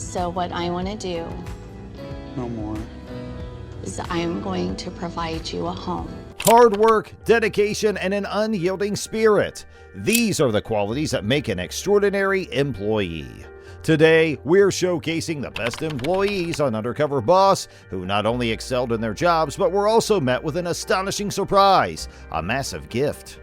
So what I want to do No more. is I'm going to provide you a home. Hard work, dedication, and an unyielding spirit. These are the qualities that make an extraordinary employee. Today, we're showcasing the best employees on Undercover Boss who not only excelled in their jobs, but were also met with an astonishing surprise, a massive gift.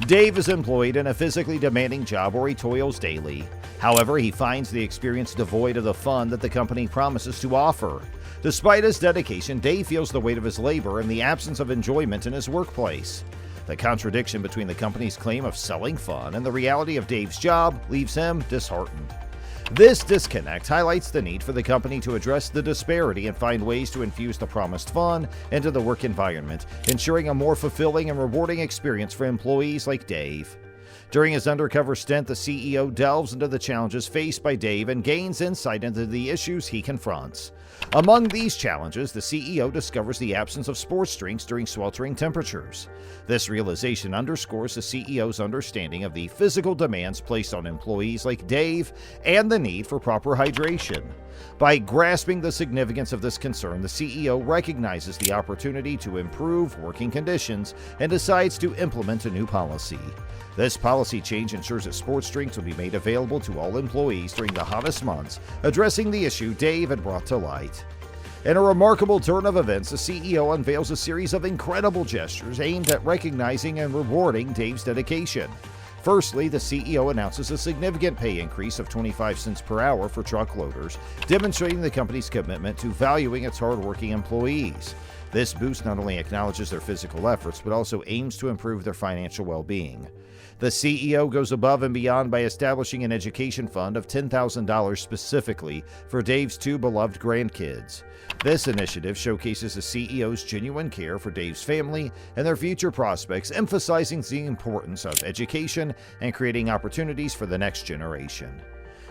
Dave is employed in a physically demanding job where he toils daily. However, he finds the experience devoid of the fun that the company promises to offer. Despite his dedication, Dave feels the weight of his labor and the absence of enjoyment in his workplace. The contradiction between the company's claim of selling fun and the reality of Dave's job leaves him disheartened. This disconnect highlights the need for the company to address the disparity and find ways to infuse the promised fun into the work environment, ensuring a more fulfilling and rewarding experience for employees like Dave. During his undercover stint, the CEO delves into the challenges faced by Dave and gains insight into the issues he confronts. Among these challenges, the CEO discovers the absence of sports drinks during sweltering temperatures. This realization underscores the CEO's understanding of the physical demands placed on employees like Dave and the need for proper hydration. By grasping the significance of this concern, the CEO recognizes the opportunity to improve working conditions and decides to implement a new policy. This policy change ensures that sports drinks will be made available to all employees during the hottest months, addressing the issue Dave had brought to light. In a remarkable turn of events, the CEO unveils a series of incredible gestures aimed at recognizing and rewarding Dave's dedication. Firstly, the CEO announces a significant pay increase of 25 cents per hour for truck loaders, demonstrating the company's commitment to valuing its hardworking employees. This boost not only acknowledges their physical efforts, but also aims to improve their financial well-being. The CEO goes above and beyond by establishing an education fund of $10,000 specifically for Dave's two beloved grandkids. This initiative showcases the CEO's genuine care for Dave's family and their future prospects, emphasizing the importance of education and creating opportunities for the next generation.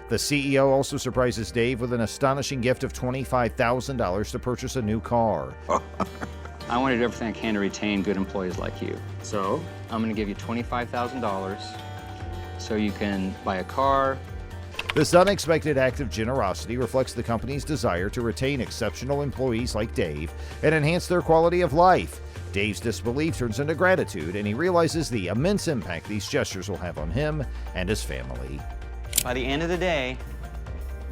The CEO also surprises Dave with an astonishing gift of $25,000 to purchase a new car. I want to do everything I can to retain good employees like you. So I'm going to give you $25,000 so you can buy a car. This unexpected act of generosity reflects the company's desire to retain exceptional employees like Dave and enhance their quality of life. Dave's disbelief turns into gratitude, and he realizes the immense impact these gestures will have on him and his family. By the end of the day,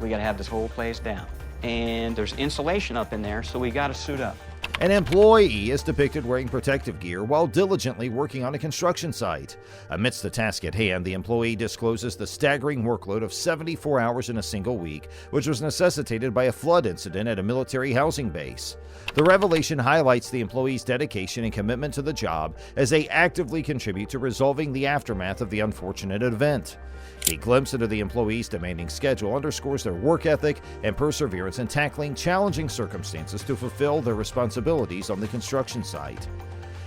we got to have this whole place down. And there's insulation up in there, so we got to suit up. An employee is depicted wearing protective gear while diligently working on a construction site. Amidst the task at hand, the employee discloses the staggering workload of 74 hours in a single week, which was necessitated by a flood incident at a military housing base. The revelation highlights the employee's dedication and commitment to the job as they actively contribute to resolving the aftermath of the unfortunate event. The glimpse into the employee's demanding schedule underscores their work ethic and perseverance in tackling challenging circumstances to fulfill their responsibilities on the construction site.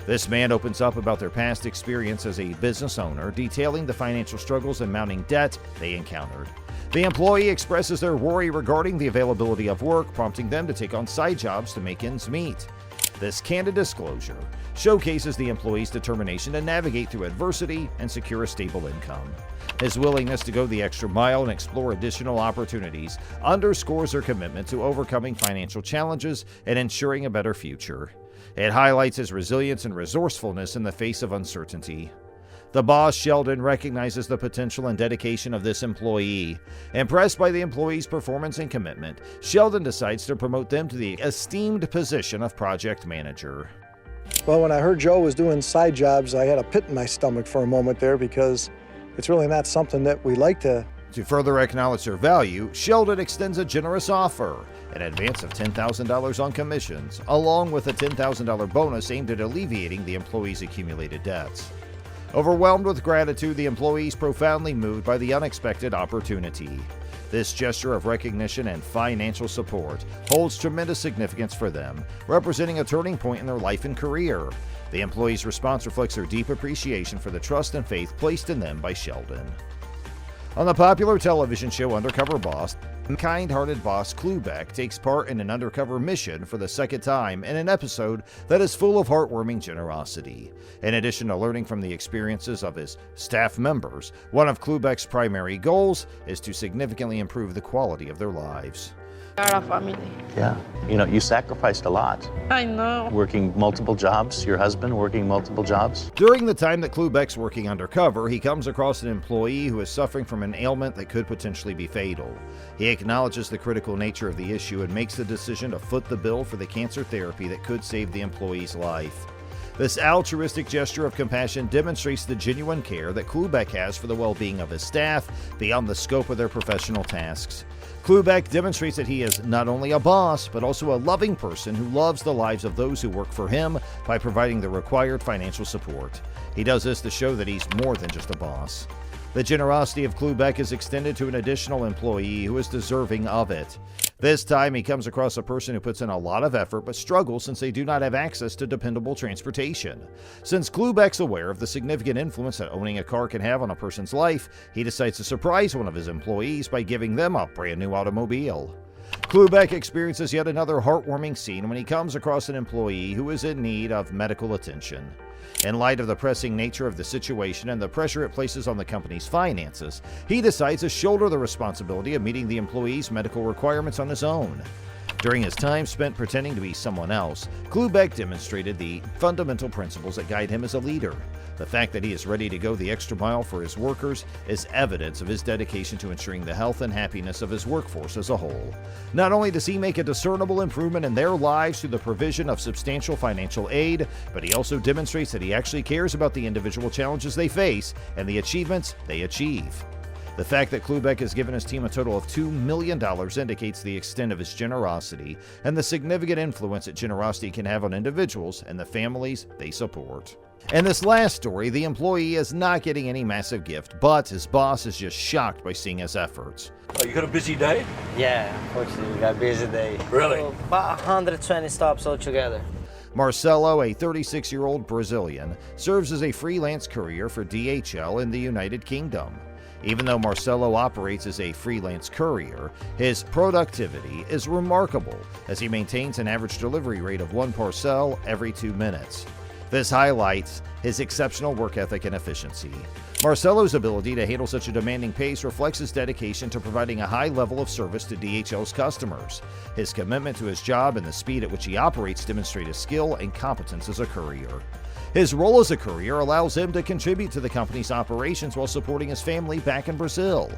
This man opens up about their past experience as a business owner, detailing the financial struggles and mounting debt they encountered. The employee expresses their worry regarding the availability of work, prompting them to take on side jobs to make ends meet. This candid disclosure showcases the employee's determination to navigate through adversity and secure a stable income. His willingness to go the extra mile and explore additional opportunities underscores their commitment to overcoming financial challenges and ensuring a better future. It highlights his resilience and resourcefulness in the face of uncertainty. The boss, Sheldon, recognizes the potential and dedication of this employee. Impressed by the employee's performance and commitment, Sheldon decides to promote them to the esteemed position of project manager. Well, when I heard Joe was doing side jobs, I had a pit in my stomach for a moment there because it's really not something that we like to. To further acknowledge their value, Sheldon extends a generous offer, an advance of $10,000 on commissions, along with a $10,000 bonus aimed at alleviating the employee's accumulated debts. Overwhelmed with gratitude, the employee is profoundly moved by the unexpected opportunity. This gesture of recognition and financial support holds tremendous significance for them, representing a turning point in their life and career. The employee's response reflects their deep appreciation for the trust and faith placed in them by Sheldon. On the popular television show Undercover Boss, Kind-hearted boss Klubeck takes part in an undercover mission for the second time in an episode that is full of heartwarming generosity. In addition to learning from the experiences of his staff members, one of Klubeck's primary goals is to significantly improve the quality of their lives. Our family. Yeah, you know, you sacrificed a lot. I know. Working multiple jobs, your husband working multiple jobs. During the time that Klubeck's working undercover, he comes across an employee who is suffering from an ailment that could potentially be fatal. He acknowledges the critical nature of the issue and makes the decision to foot the bill for the cancer therapy that could save the employee's life. This altruistic gesture of compassion demonstrates the genuine care that Klubeck has for the well-being of his staff beyond the scope of their professional tasks. Klubeck demonstrates that he is not only a boss, but also a loving person who loves the lives of those who work for him by providing the required financial support. He does this to show that he's more than just a boss. The generosity of Klubeck is extended to an additional employee who is deserving of it. This time, he comes across a person who puts in a lot of effort but struggles since they do not have access to dependable transportation. Since Klubeck's aware of the significant influence that owning a car can have on a person's life, he decides to surprise one of his employees by giving them a brand new automobile. Klubeck experiences yet another heartwarming scene when he comes across an employee who is in need of medical attention. In light of the pressing nature of the situation and the pressure it places on the company's finances, he decides to shoulder the responsibility of meeting the employee's medical requirements on his own. During his time spent pretending to be someone else, Klubeck demonstrated the fundamental principles that guide him as a leader. The fact that he is ready to go the extra mile for his workers is evidence of his dedication to ensuring the health and happiness of his workforce as a whole. Not only does he make a discernible improvement in their lives through the provision of substantial financial aid, but he also demonstrates that he actually cares about the individual challenges they face and the achievements they achieve. The fact that Klubeck has given his team a total of $2 million indicates the extent of his generosity and the significant influence that generosity can have on individuals and the families they support. In this last story, the employee is not getting any massive gift, but his boss is just shocked by seeing his efforts. Oh, you got a busy day? Yeah, unfortunately, we got a busy day. Really? So, about 120 stops altogether. Marcelo, a 36-year-old Brazilian, serves as a freelance courier for DHL in the United Kingdom. Even though Marcelo operates as a freelance courier, his productivity is remarkable as he maintains an average delivery rate of 1 parcel every 2 minutes. This highlights his exceptional work ethic and efficiency. Marcelo's ability to handle such a demanding pace reflects his dedication to providing a high level of service to DHL's customers. His commitment to his job and the speed at which he operates demonstrate his skill and competence as a courier. His role as a courier allows him to contribute to the company's operations while supporting his family back in Brazil.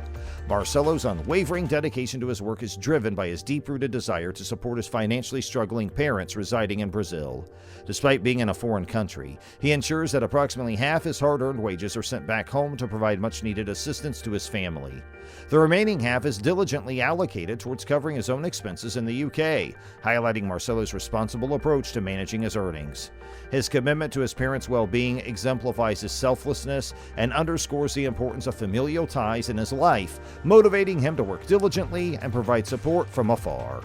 Marcelo's unwavering dedication to his work is driven by his deep-rooted desire to support his financially struggling parents residing in Brazil. Despite being in a foreign country, he ensures that approximately half his hard-earned wages are sent back home to provide much-needed assistance to his family. The remaining half is diligently allocated towards covering his own expenses in the UK, highlighting Marcelo's responsible approach to managing his earnings. His commitment to his parents' well-being exemplifies his selflessness and underscores the importance of familial ties in his life, motivating him to work diligently and provide support from afar.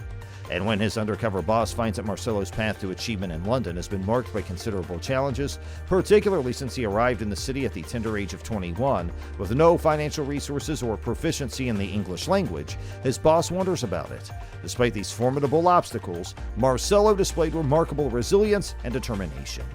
And when his undercover boss finds that Marcelo's path to achievement in London has been marked by considerable challenges, particularly since he arrived in the city at the tender age of 21, with no financial resources or proficiency in the English language, his boss wonders about it. Despite these formidable obstacles, Marcelo displayed remarkable resilience and determination.